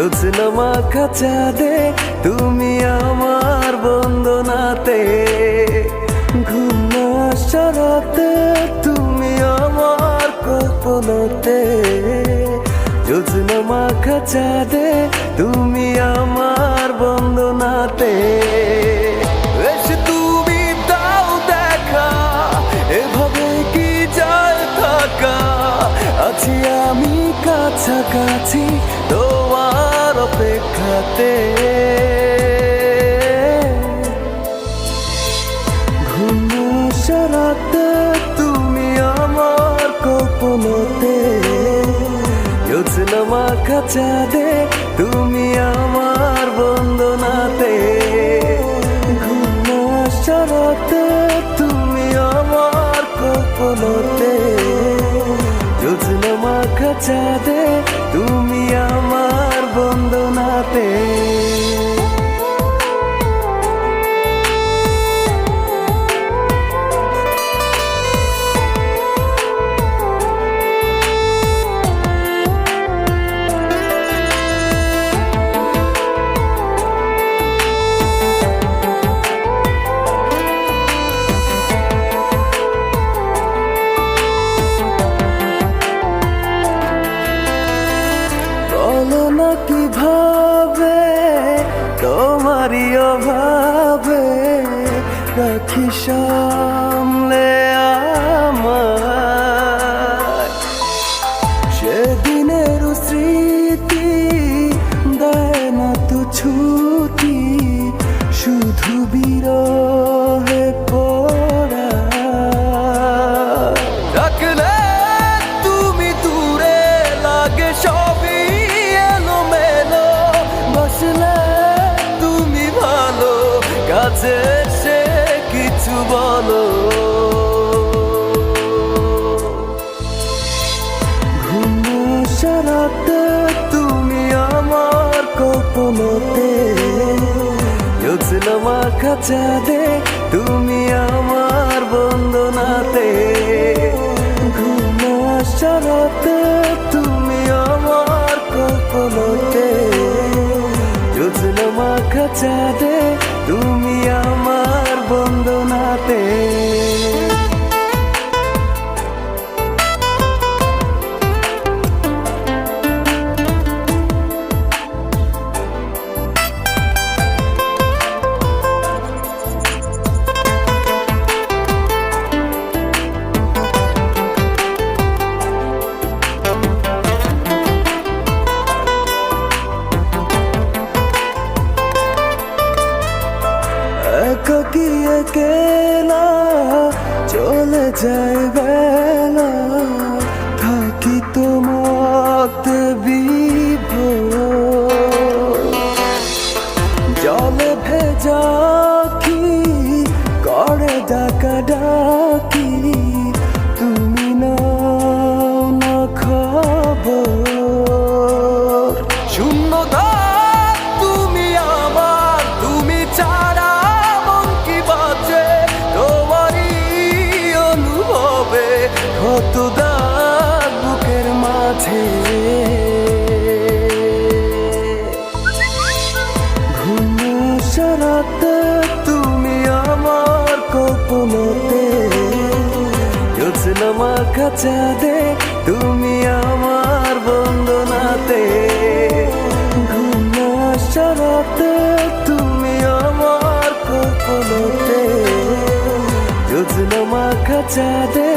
জোছনা মাখা চাঁদে তুমি আমার বন্দনাতে, ঘুম না আসা রাতে তুমি আমার কল্পনাতে, জোছনা মাখা চাঁদে তুমি আমার বন্দনাতে। এসে তুমি দাও দেখা, এভাবে কি যায় থাকা, আছি আমি কাছাকাছি তোমার অপেক্ষাতে। ঘুম আসা রাতে তুমি আমার কল্পনাতে, জোছনা মাখা চাঁদে তুমি আমার বন্দনাতে, ঘুম আসা রাতে তুমি আমার কল্পনাতে, জোছনা মাখা চাঁদে তুমি আমার বন্দনাতে। কিভাবে তোমারই অভাবে রাখি সামলে আমার, সেদিনের স্মৃতি দেয় না তো ছুটি, শুধু বিরহে পড়া। রাখলে তুমি দূরে লাগে সবই এলোমেলো, বসলে তুমি ভালো কাছে সে কিছু বলো। ঘুম আসা রাতে তুমি আমার কল্পনাতে, জোছনা মাখা চাঁদে তুমি আমার বন্দনাতে, ঘুম আসা রাতে তুমি আমার কল্পনাতে, জোছনা মাখা চাঁদে তুমি আমার বন্দনাতে। একাকী একেলা চলে যায় বেলা, থাকি তোমাতে বিভোর, জলে ভেজা কি করে ডাকা ডাকি, তুমি নাও না খবর। শূন্যতা তুমি আমার, তুমি ছাড়া মন কি বাঁচে, তোমারই অনুভবে কত দাগ বুকের মাঝে। ঘুম আসা রাতে তুমি আমার কল্পনাতে, জোছনা মাখা চাঁদে তুমি আমার বন্দনাতে, ঘুম আসা রাতে তুমি আমার কল্পনাতে, জোছনা মাখা চাঁদে